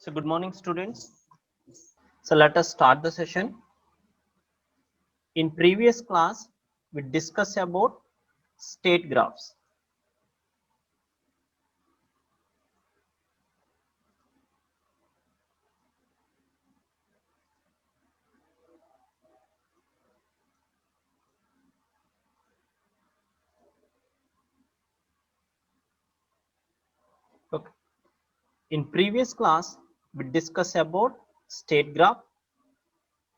So good morning, students. So let us start the session. In previous class, we discussed about state graphs. Okay. In previous class, we discussed about state graph,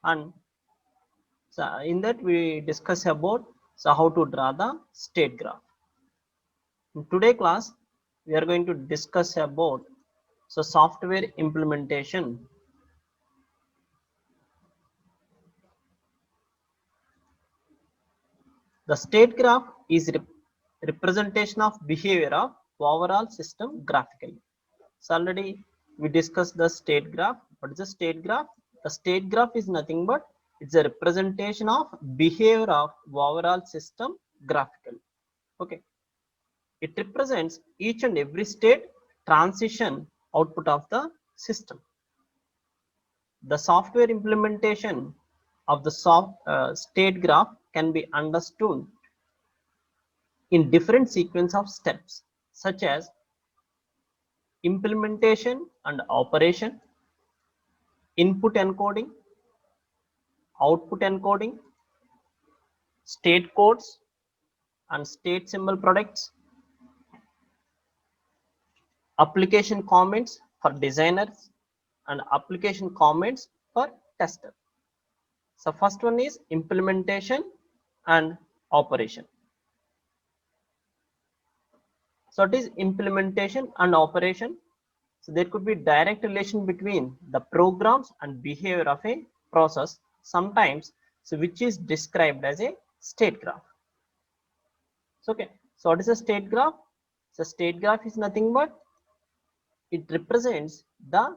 and so in that we discussed about how to draw the state graph. In today class, we are going to discuss about software implementation. The state graph is representation of behavior of overall system graphically. So already we discussed the state graph. What is the state graph? The state graph is nothing but it's a representation of behavior of overall system graphically. Okay. It represents each and every state transition output of the system. The software implementation of the state graph can be understood in different sequence of steps, such as implementation and operation, input encoding, output encoding, state codes and state symbol products, application comments for designers and application comments for tester. So first one is implementation and operation. So it is implementation and operation. So there could be direct relation between the programs and behavior of a process, sometimes so which is described as a state graph. So okay, so what is a state graph? So state graph is nothing but it represents the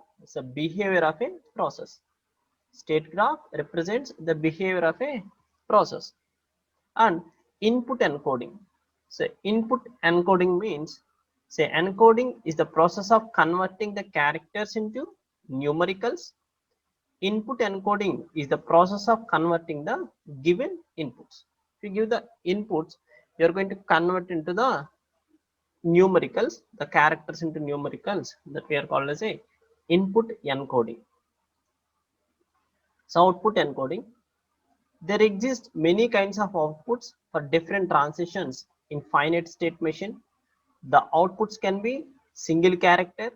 behavior of a process. State graph represents the behavior of a process. And input encoding. So input encoding means, say, encoding is the process of converting the characters into numericals. Input encoding is the process of converting the given inputs. If you give the inputs, you are going to convert into the numericals, the characters into numericals, that we are called as a input encoding. So output encoding, there exist many kinds of outputs for different transitions in finite state machine. The outputs can be single character,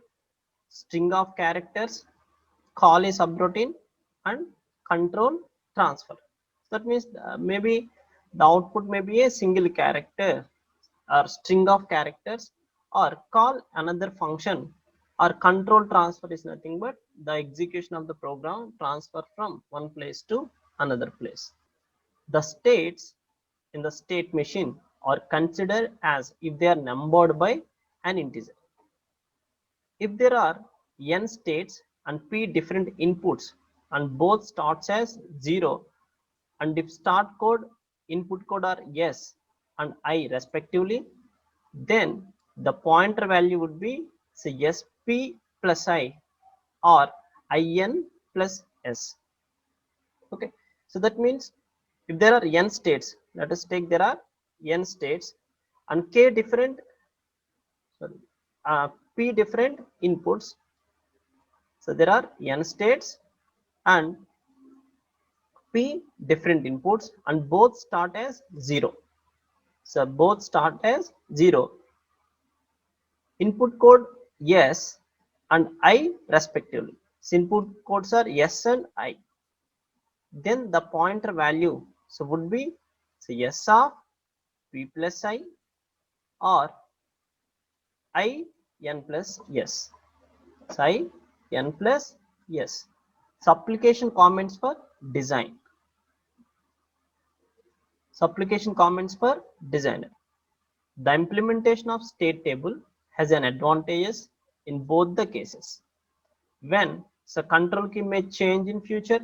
string of characters, call a subroutine, and control transfer. That means maybe the output may be a single character or string of characters, or call another function, or control transfer is nothing but the execution of the program transfer from one place to another place. The states in the state machine are considered as if they are numbered by an integer. If there are n states and p different inputs and both starts as 0, and if start code, input code are s and I respectively, then the pointer value would be say sp plus I or in plus s. Okay, so that means if there are n states, let us take there are n states and k different, sorry, p different inputs. So there are n states and p different inputs and both start as 0. So both start as 0. Input code yes and I respectively. So input codes are yes and I. Then the pointer value so would be so s of p plus I or I n plus s. So I n plus s. Supplication comments for design. Supplication comments for designer. The implementation of state table has an advantages in both the cases. When the control key may change in future,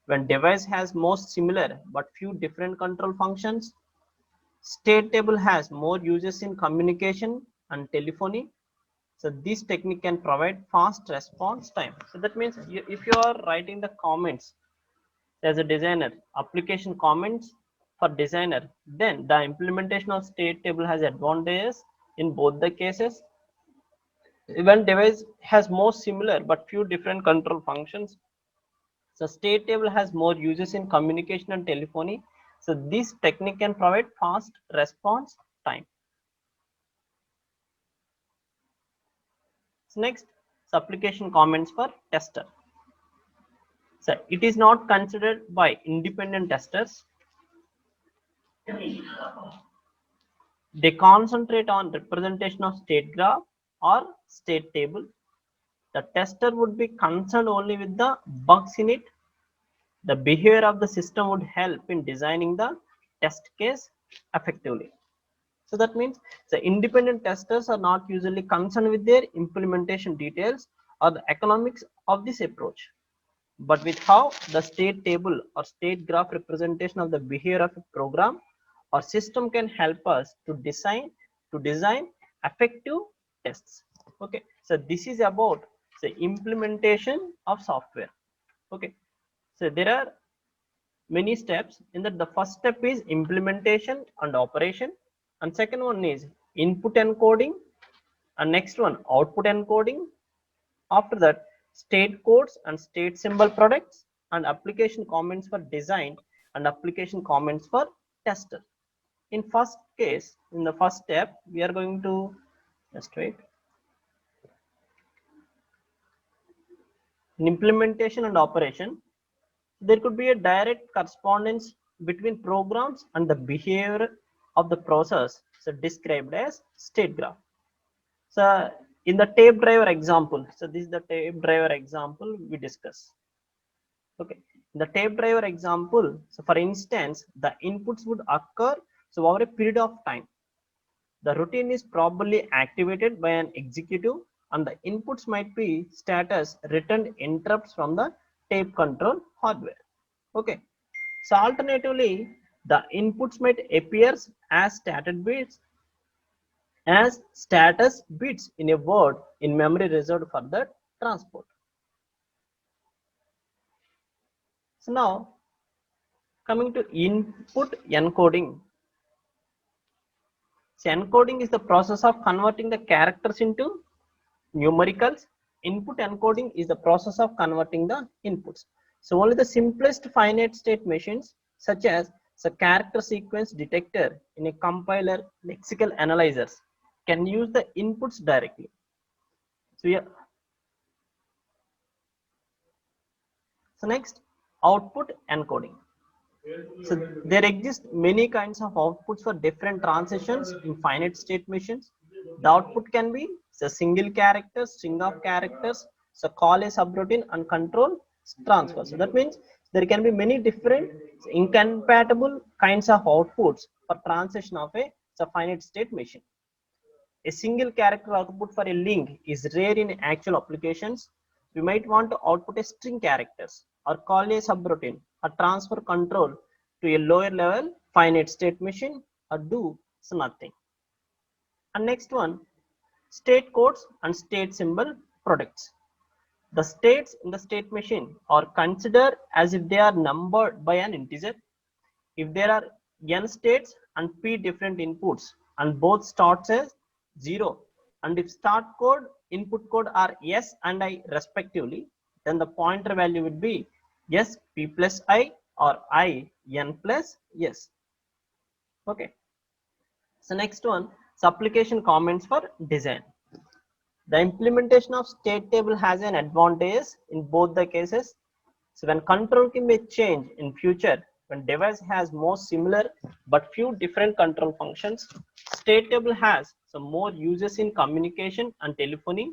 when device has most similar but few different control functions, state table has more uses in communication and telephony, So this technique can provide fast response time. So that means if you are writing the comments as a designer, application comments for designer, then the implementation of state table has advantages in both the cases. When device has more similar but few different control functions, so state table has more uses in communication and telephony. So this technique can provide fast response time. So next, application comments for tester. So it is not considered by independent testers. They concentrate on representation of state graph or state table. The tester would be concerned only with the bugs in it. The behavior of the system would help in designing the test case effectively. So that means the independent testers are not usually concerned with their implementation details or the economics of this approach, but with how the state table or state graph representation of the behavior of a program or system can help us to design effective tests. Okay, so this is about the implementation of software. Okay, so there are many steps in that. The first step is implementation and operation, and second one is input encoding, and next one output encoding. After that, state codes and state symbol products, and application comments for design and application comments for tester. In first case, in the first step, we are going to just wait. In implementation and operation, there could be a direct correspondence between programs and the behavior of the process, so described as state graph. So in the tape driver example, so this is the tape driver example we discuss. Okay, in the tape driver example, so for instance, the inputs would occur so over a period of time. The routine is probably activated by an executive, and the inputs might be status returned interrupts from the tape control hardware. Okay, so alternatively, the inputs might appear as status bits in a word in memory reserved for the transport. So now coming to input encoding. So encoding is the process of converting the characters into numericals. Input encoding is the process of converting the inputs. So only the simplest finite state machines, such as the character sequence detector in a compiler lexical analyzers, can use the inputs directly. So yeah. So next, output encoding. So there exist many kinds of outputs for different transitions in finite state machines. The output can be a single character, string of characters, so call a subroutine and control transfer. So that means there can be many different incompatible kinds of outputs for transition of a finite state machine. A single character output for a link is rare in actual applications. We might want to output a string characters or call a subroutine or transfer control to a lower level finite state machine or do nothing. And next one, state codes and state symbol products. The states in the state machine are considered as if they are numbered by an integer. If there are n states and p different inputs and both starts as 0, and if start code, input code are s and I respectively, then the pointer value would be s p plus I or I n plus s. Okay. So next one is application comments for design. The implementation of state table has an advantage in both the cases. So when control key may change in future, when device has more similar but few different control functions, state table has some more uses in communication and telephony.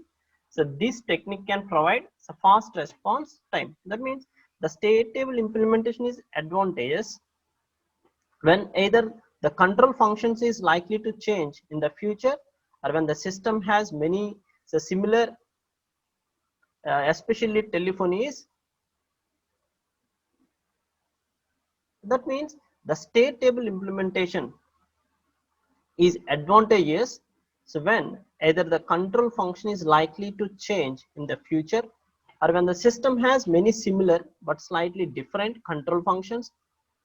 So this technique can provide a fast response time. That means the state table implementation is advantageous when either the control functions is likely to change in the future or when the system has many similar, especially telephony is. That means the state table implementation is advantageous so when either the control function is likely to change in the future, or when the system has many similar but slightly different control functions.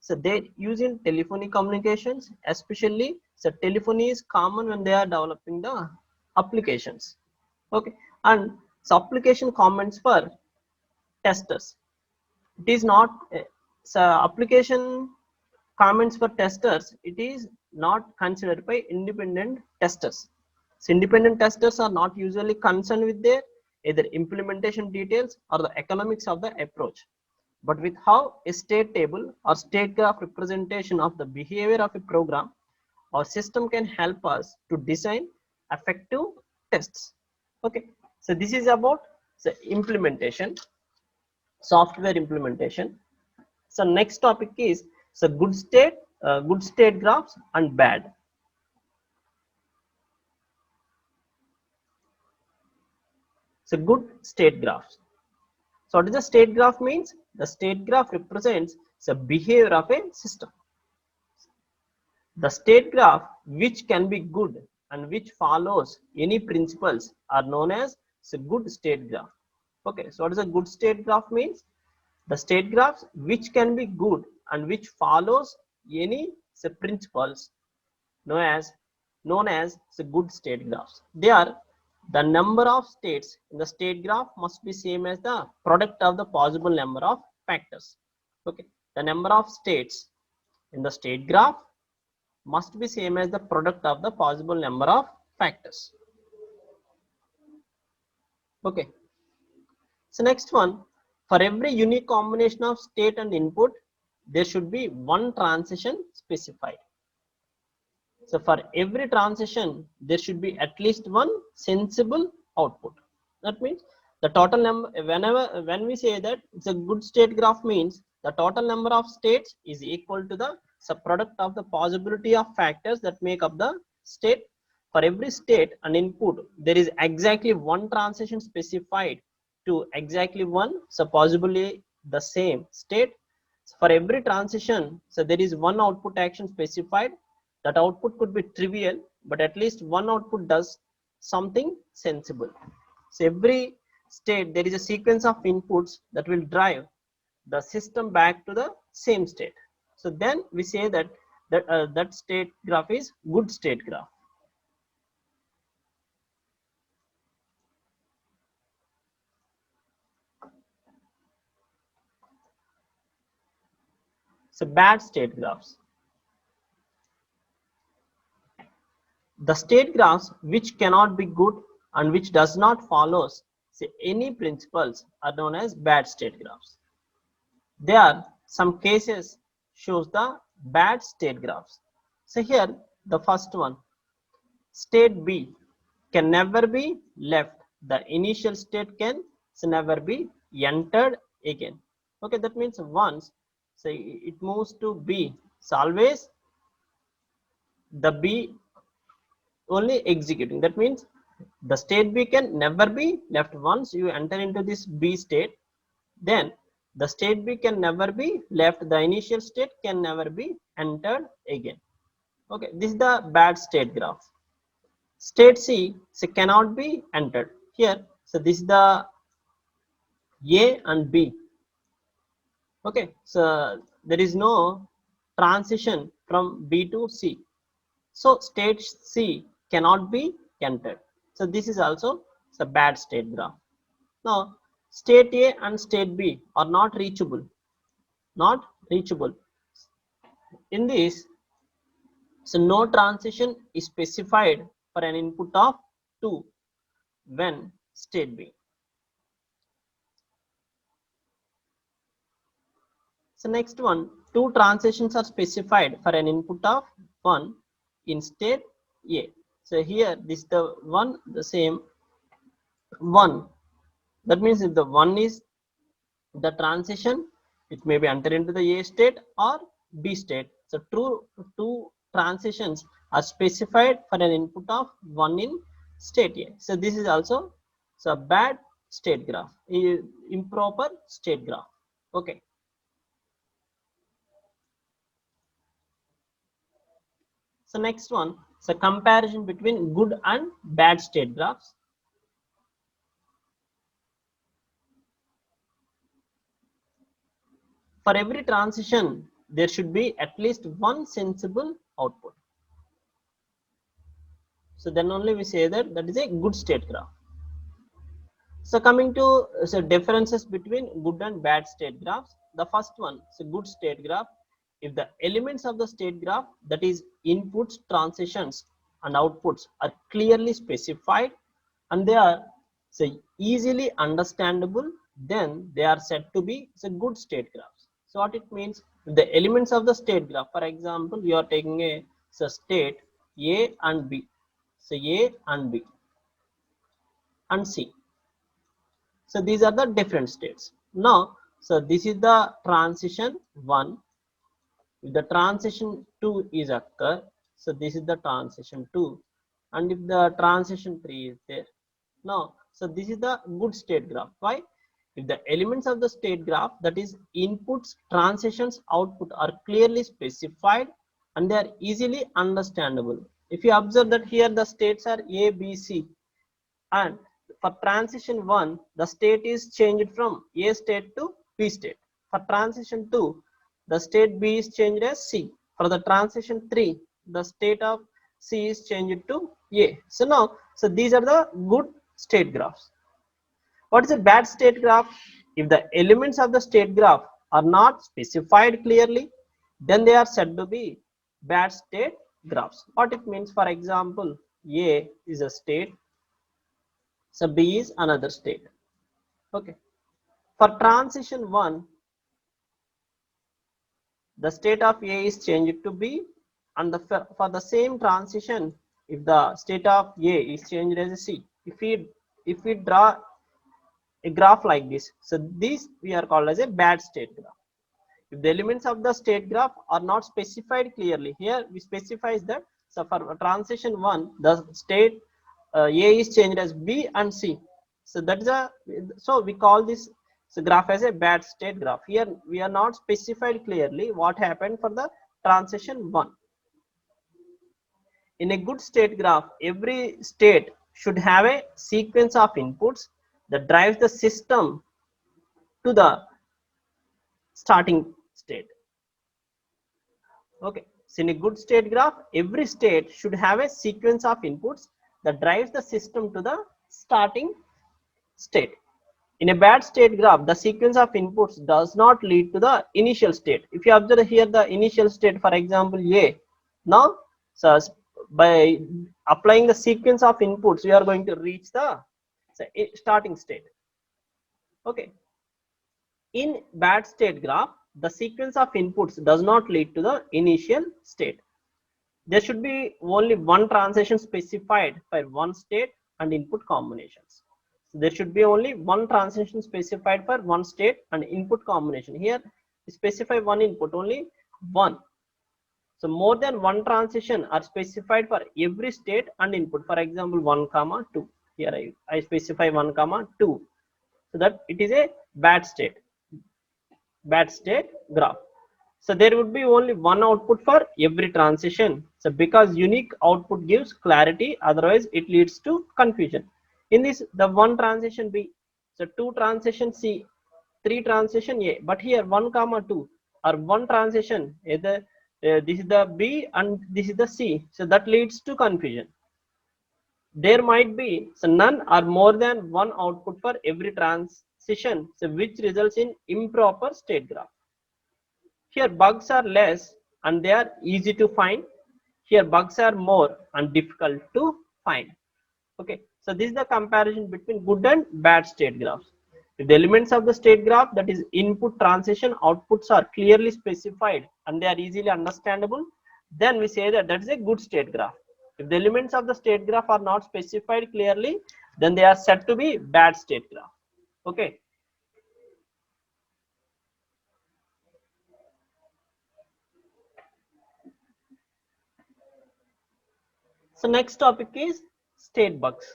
So they use in telephony communications, especially so telephony is common when they are developing the applications. Okay, and so application comments for testers. It is not so application comments for testers. It is not considered by independent testers. So independent testers are not usually concerned with their either implementation details or the economics of the approach, but with how a state table or state graph representation of the behavior of a program or system can help us to design effective tests. Okay, so this is about the implementation, software implementation. So next topic is so good state graphs and bad. So good state graphs. So what is the state graph means? The state graph represents the behavior of a system. The state graph which can be good and which follows any principles are known as a good state graph. Okay, so what is a good state graph means? The state graphs which can be good and which follows any principles known as the good state graphs. They are the number of states in the state graph must be same as the product of the possible number of factors. Okay, the number of states in the state graph must be same as the product of the possible number of factors. Okay, so next one, for every unique combination of state and input, there should be one transition specified. So for every transition, there should be at least one sensible output. That means the total number, when we say that it's a good state graph means the total number of states is equal to the subproduct of the possibility of factors that make up the state. For every state and input, there is exactly one transition specified to exactly one, so possibly the same state. So for every transition, so there is one output action specified. That output could be trivial, but at least one output does something sensible. So every state, there is a sequence of inputs that will drive the system back to the same state. So then we say that that state graph is good state graph. So bad state graphs. The state graphs which cannot be good and which does not follow say any principles are known as bad state graphs. There are some cases shows the bad state graphs. So here the first one, state B can never be left. The initial state can never be entered again. Okay, that means once say it moves to B, so always the B only executing. That means the state B can never be left. Once you enter into this B state, then the state B can never be left. The initial state can never be entered again. Okay, this is the bad state graph. State C so cannot be entered here. So this is the A and B. Okay, so there is no transition from B to C. So state C cannot be entered. So this is also a bad state graph. Now state A and state B are not reachable. Not reachable. In this, so no transition is specified for an input of 2 when state B. So next one, two transitions are specified for an input of 1 in state A. So here this is the one, the same 1. That means if the 1 is the transition, it may be enter into the A state or B state. So two transitions are specified for an input of 1 in state A. So this is also so bad state graph, improper state graph. Okay. So next one, So comparison between good and bad state graphs. For every transition, there should be at least one sensible output. So then only we say that that is a good state graph. So coming to differences between good and bad state graphs. The first one is a good state graph. If the elements of the state graph, that is inputs, transitions and outputs, are clearly specified and they are easily understandable, then they are said to be good state graphs. So what it means, if the elements of the state graph, for example, you are taking a state A and B. So A and B and C. So these are the different states. Now, so this is the transition 1. If the transition 2 is occur, so this is the transition 2. And if the transition 3 is there. Now, so this is the good state graph. Why? If the elements of the state graph, that is inputs, transitions, output, are clearly specified and they are easily understandable. If you observe that here the states are A, B, C, and for transition 1 the state is changed from A state to B state. For transition 2 the state B is changed as C. For the transition 3 the state of C is changed to A. So now these are the good state graphs. What is a bad state graph? If the elements of the state graph are not specified clearly, then they are said to be bad state graphs. What it means, for example, A is a state, so B is another state. Okay. For transition 1, the state of A is changed to B, and for the same transition, if the state of A is changed as a C, if we draw a graph like this, so this we are called as a bad state graph. If the elements of the state graph are not specified clearly, here we specifies that. So for transition 1, the state A is changed as B and C. So that is so we call this graph as a bad state graph. Here we are not specified clearly what happened for the transition 1. In a good state graph, every state should have a sequence of inputs that drives the system to the starting state. Okay, so in a good state graph, every state should have a sequence of inputs that drives the system to the starting state. In a bad state graph, the sequence of inputs does not lead to the initial state. If you observe here the initial state, for example, A, now so by applying the sequence of inputs, we are going to reach the starting state. Okay. In bad state graph, the sequence of inputs does not lead to the initial state. There should be only one transition specified for one state and input combinations. So there should be only one transition specified for one state and input combination. Here, specify one input, only one. So more than one transition are specified for every state and input. For example, 1, 2. Here I specify 1, 2. So that it is a bad state graph. So there would be only one output for every transition. So because unique output gives clarity, otherwise it leads to confusion. In this, the one transition B, so two transition C, three transition A, but here 1, 2 or one transition, either this is the B and this is the C. So that leads to confusion. There might be none or more than one output for every transition, so which results in improper state graph. Here bugs are less and they are easy to find. Here bugs are more and difficult to find. Okay, so this is the comparison between good and bad state graphs. If the elements of the state graph, that is input, transition, outputs, are clearly specified and they are easily understandable, then we say that that is a good state graph. If the elements of the state graph are not specified clearly, then they are said to be bad state graph. Okay. So next topic is state bugs.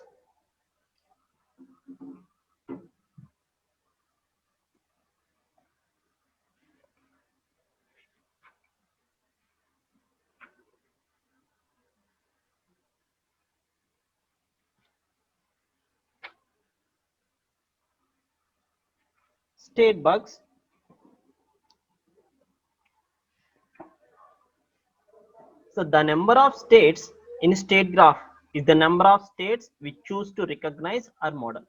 state bugs. So the number of states in state graph is the number of states we choose to recognize or model.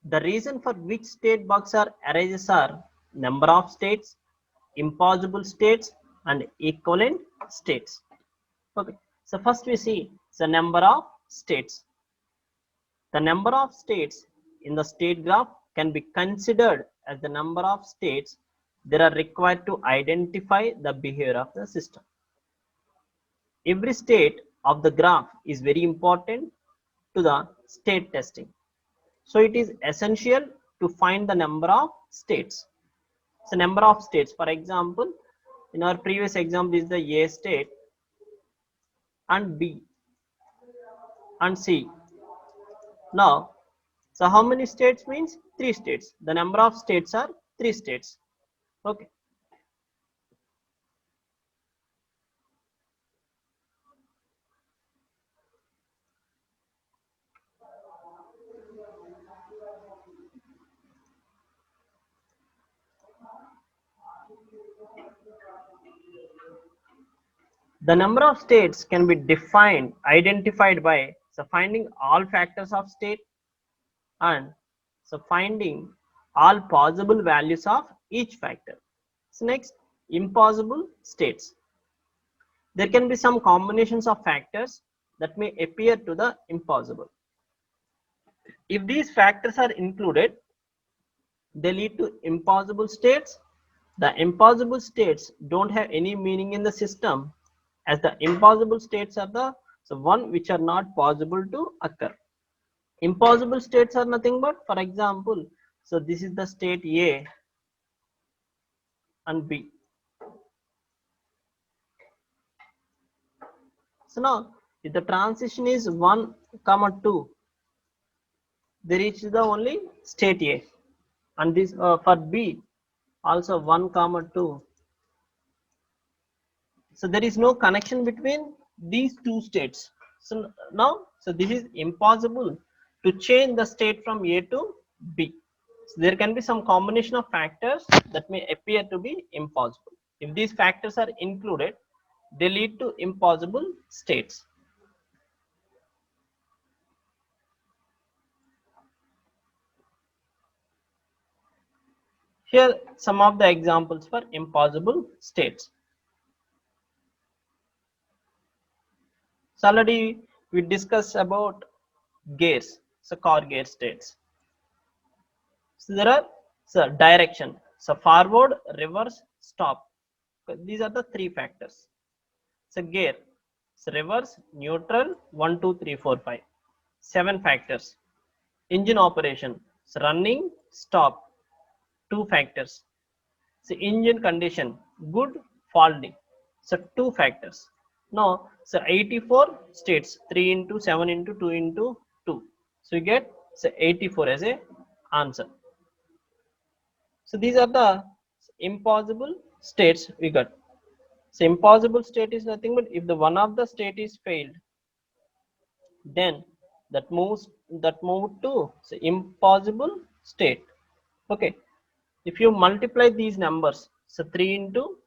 The reason for which state bugs are arises are number of states, impossible states, and equivalent states. Okay. So first we see the number of states. The number of states in the state graph can be considered as the number of states that are required to identify the behavior of the system. Every state of the graph is very important to the state testing. So it is essential to find the number of states. So number of states, for example, in our previous example is the A state and B and C. Now, so how many states means 3 states. The number of states are 3 states. Okay. The number of states can be identified by so finding all factors of state and so finding all possible values of each factor. So next, impossible states. There can be some combinations of factors that may appear to the impossible. If these factors are included, they lead to impossible states. The impossible states don't have any meaning in the system, as the impossible states are the one which are not possible to occur. Impossible states are nothing but, for example, so this is the state A and B. So now if the transition is 1, 2, they reach the only state A, and this for B also 1, 2. So there is no connection between these two states. So now, so this is impossible to change the state from A to B. So there can be some combination of factors that may appear to be impossible. If these factors are included, they lead to impossible states. Here some of the examples for impossible states. So already we discussed about gears, so car gear states. So there are direction, so forward, reverse, stop. These are the 3 factors. So gear, so reverse, neutral, 1, 2, 3, 4, 5. 7 factors. Engine operation, so running, stop, 2 factors. So engine condition, good, faulty, so 2 factors. Now, so 84 states, 3 into 7 into 2 into 2. So you get 84 as a answer. So these are the impossible states we got. So impossible state is nothing but if the one of the state is failed, then that moves to impossible state. Okay. If you multiply these numbers, so 3 into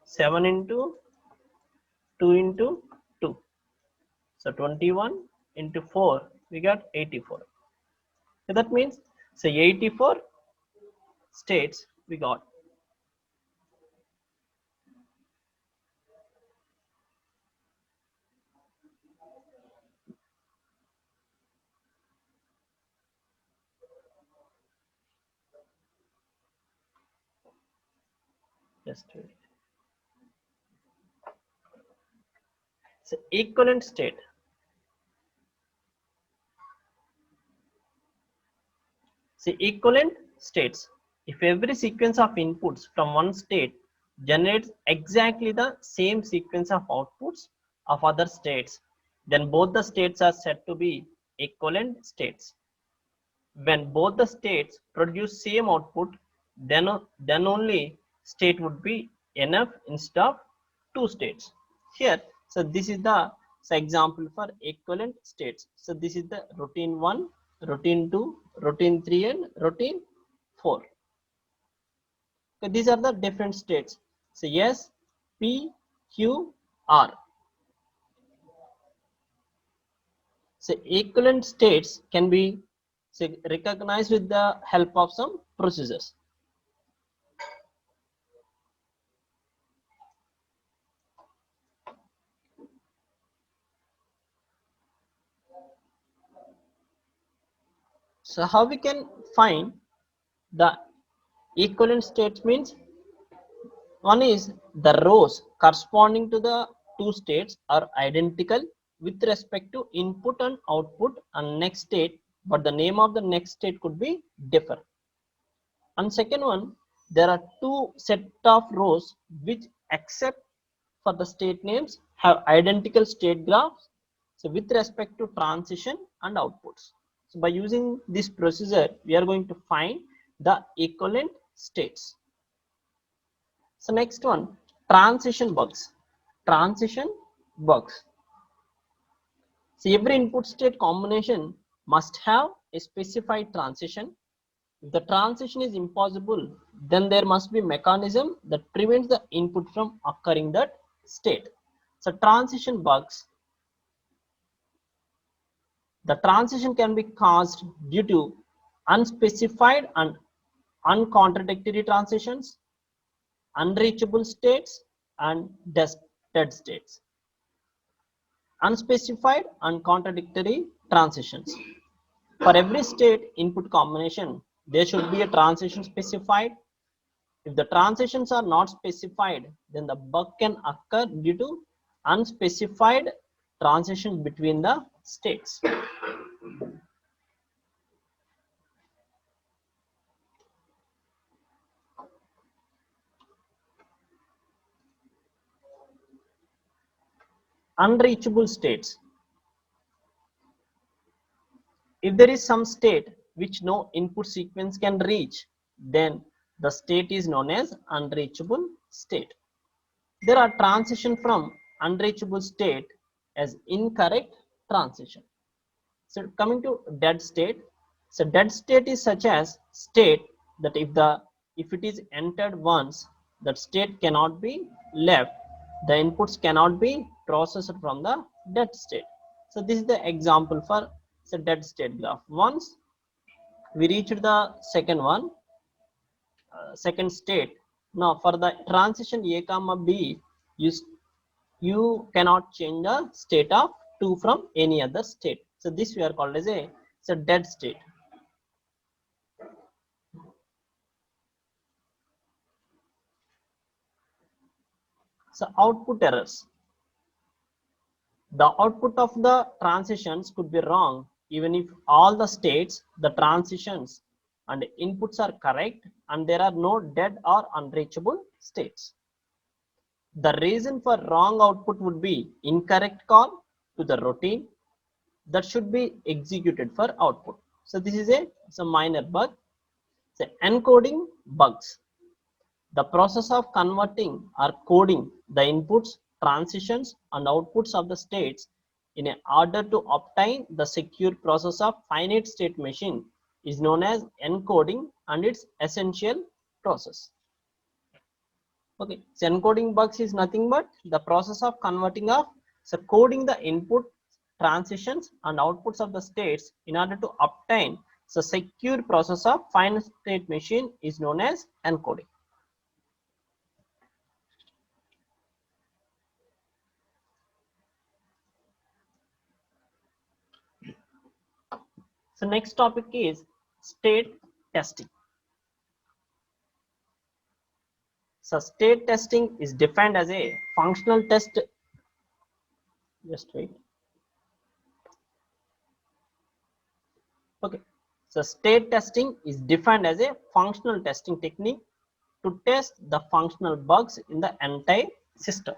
7 into 2 into 2. So 21 into 4, we got 84. So that means 84 states we got. Just wait. So equivalent state. See equivalent states. If every sequence of inputs from one state generates exactly the same sequence of outputs of other states, then both the states are said to be equivalent states. When both the states produce same output, then only state would be enough instead of 2 states. Here, so this is the So example for equivalent states. So this is the routine 1, routine 2, routine 3 and routine 4. So these are the different states. So S, P, Q, R. So equivalent states can be recognized with the help of some procedures. So how we can find the equivalent states means, one is the rows corresponding to the two states are identical with respect to input and output and next state, but the name of the next state could be different. And second one, there are two set of rows which except for the state names have identical state graphs, so with respect to transition and outputs. So by using this procedure, we are going to find the equivalent states. So next one, transition bugs. Transition bugs. So every input state combination must have a specified transition. If the transition is impossible, then there must be a mechanism that prevents the input from occurring that state. So transition bugs. The transition can be caused due to unspecified and uncontradictory transitions, unreachable states, and dead states. Unspecified and contradictory transitions. For every state input combination, there should be a transition specified. If the transitions are not specified, then the bug can occur due to unspecified transition between the states. Unreachable states. If there is some state which no input sequence can reach, then the state is known as unreachable state. There are transition from unreachable state as incorrect transition. So coming to dead state. So dead state is such as state that if it is entered once, that state cannot be left. The inputs cannot be processed from the dead state. So this is the example for the dead state graph. Once we reached the second one, second state. Now for the transition A comma B, you cannot change the state of 2 from any other state. So this we are called as a dead state. So output errors. The output of the transitions could be wrong even if all the states, the transitions and inputs are correct and there are no dead or unreachable states. The reason for wrong output would be incorrect call to the routine that should be executed for output. So this is a minor bug. So encoding bugs. The process of converting or coding the inputs, transitions and outputs of the states in order to obtain the secure process of finite state machine is known as encoding and its essential process. Okay, so encoding bugs is nothing but the process of converting of coding the input, transitions and outputs of the states in order to obtain the secure process of finite state machine is known as encoding. So next topic is state testing. So state testing is defined as a functional test. Just wait. Okay. So state testing is defined as a functional testing technique to test the functional bugs in the entire system.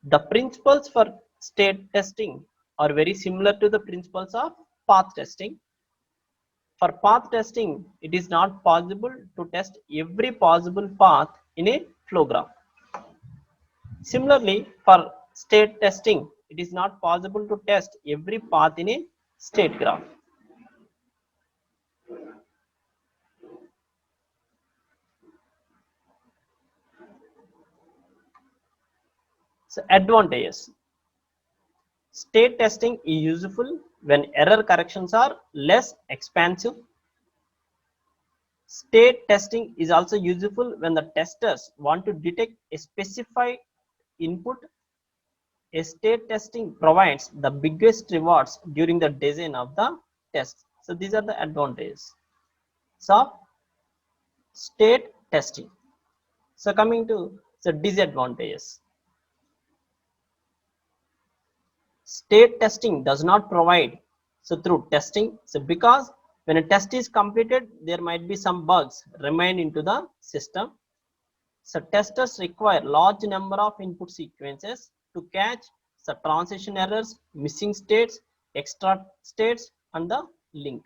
The principles for state testing are very similar to the principles of path testing. For path testing, it is not possible to test every possible path in a flow graph. Similarly, for state testing. It is not possible to test every path in a state graph. So advantages. State testing is useful when error corrections are less expensive. State testing is also useful when the testers want to detect a specified input. A state testing provides the biggest rewards during the design of the test. So these are the advantages. So state testing. So coming to the disadvantages. State testing does not provide so through testing. So because when a test is completed, there might be some bugs remain into the system. So testers require large number of input sequences to catch the transition errors, missing states, extra states, and the link.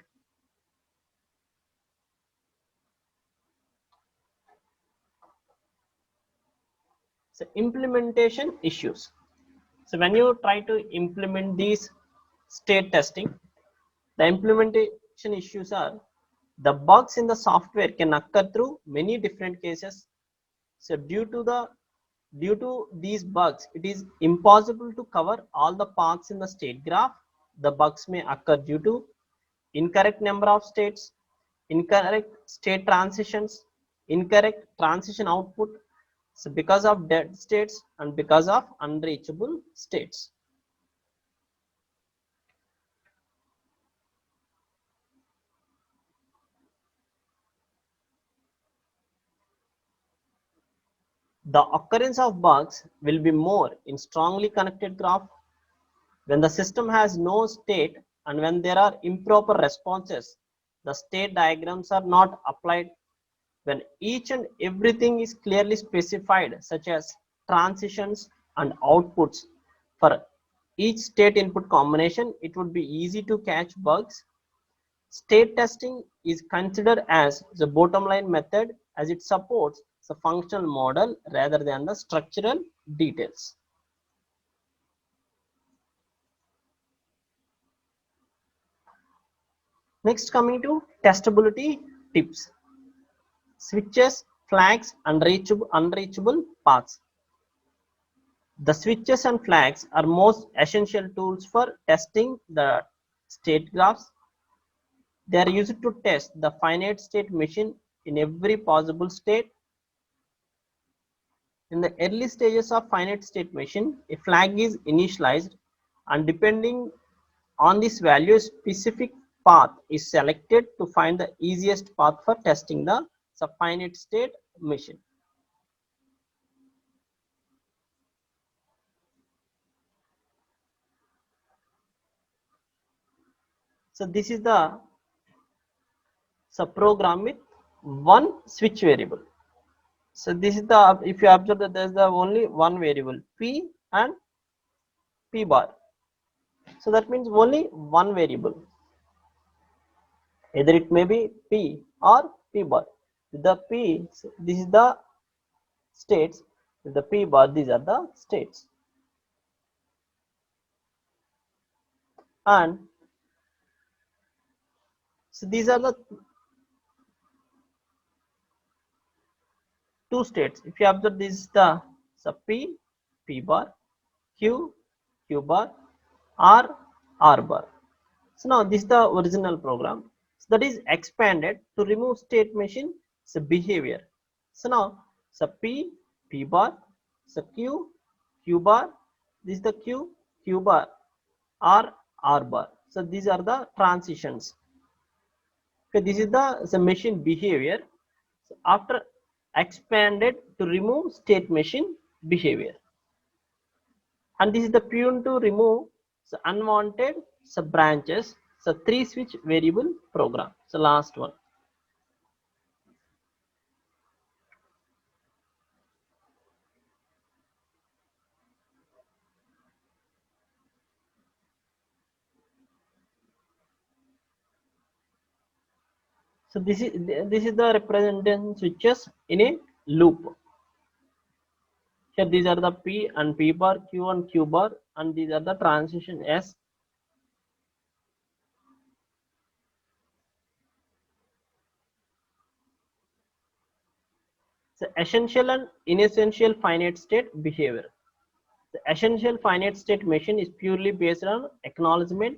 So implementation issues. So when you try to implement these state testing, the implementation issues are the bugs in the software can occur through many different cases. So due to these bugs, it is impossible to cover all the paths in the state graph. The bugs may occur due to incorrect number of states, incorrect state transitions, incorrect transition output. So because of dead states and because of unreachable states. The occurrence of bugs will be more in strongly connected graph when the system has no state and when there are improper responses. The state diagrams are not applied. When each and everything is clearly specified, such as transitions and outputs for each state input combination, it would be easy to catch bugs. State testing is considered as the bottom line method as it supports the functional model rather than the structural details. Next, coming to testability tips. Switches, flags, unreachable paths. The switches and flags are most essential tools for testing the state graphs. They are used to test the finite state machine in every possible state. In the early stages of finite state machine, a flag is initialized and depending on this value, a specific path is selected to find the easiest path for testing the finite state machine. So this is the program with one switch variable. So this is the, if you observe that there is the only one variable p and p bar. So that means only one variable. Either it may be p or p bar. The p, this is the states. The p bar, these are the states. And so these are the two states. If you observe, this is the p, p bar, q, q bar, r, r bar. So now this is the original program. So that is expanded to remove state machine behavior. So now p, p bar, q, q bar, this is the q, q bar, r, r bar. So these are the transitions. Okay, this is the machine behavior. So after expanded to remove state machine behavior. And this is the pune to remove unwanted sub branches. So three switch variable program. So last one. So this is the representation switches in a loop. Here these are the P and P bar, Q and Q bar, and these are the transition S. So essential and inessential finite state behavior. The essential finite state machine is purely based on acknowledgement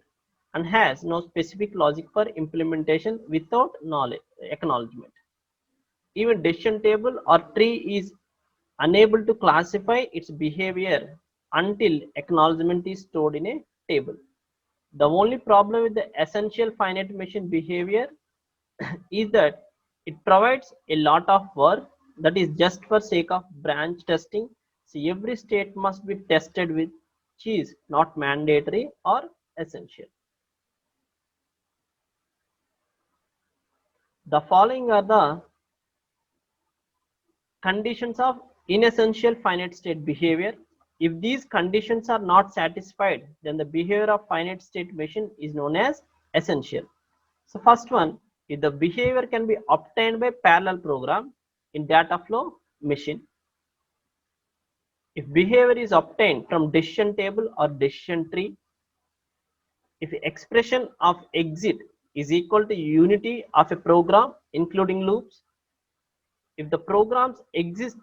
and has no specific logic for implementation without knowledge acknowledgement. Even decision table or tree is unable to classify its behavior until acknowledgement is stored in a table. The only problem with the essential finite machine behavior is that it provides a lot of work that is just for sake of branch testing. So every state must be tested with which is not mandatory or essential. The following are the conditions of inessential finite state behavior. If these conditions are not satisfied, then the behavior of finite state machine is known as essential. So first one, if the behavior can be obtained by parallel program in data flow machine. If behavior is obtained from decision table or decision tree, if expression of exit is equal to unity of a program including loops, if the program's exist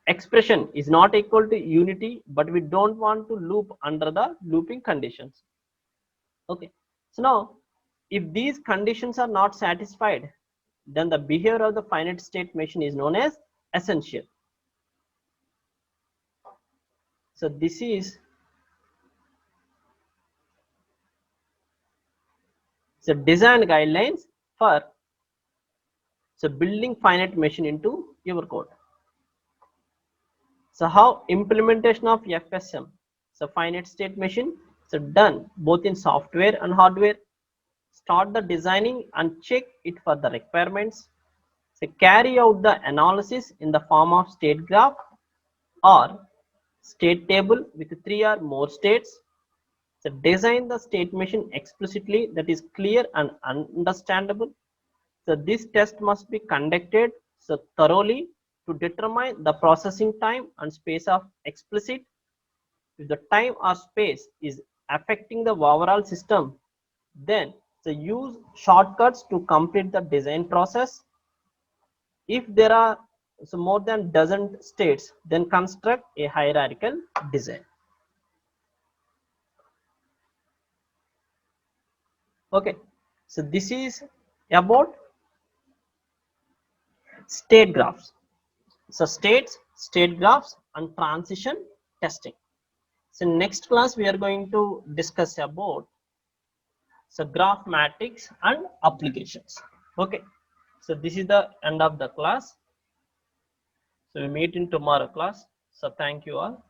expression is not equal to unity, but we don't want to loop under the looping conditions. Okay, so now if these conditions are not satisfied, then the behavior of the finite state machine is known as essential. So this is the design guidelines for building finite machine into your code. So how implementation of FSM, so finite state machine, so done both in software and hardware. Start the designing and check it for the requirements. So carry out the analysis in the form of state graph or state table with 3 or more states. So design the state machine explicitly that is clear and understandable. So this test must be conducted so thoroughly to determine the processing time and space of explicit. If the time or space is affecting the overall system, then so use shortcuts to complete the design process. If there are so more than dozen states, then construct a hierarchical design. Okay, so this is about state graphs. So states, state graphs, and transition testing. So next class we are going to discuss about so graph matrix and applications. Okay, so this is the end of the class. So we meet in tomorrow class. So thank you all.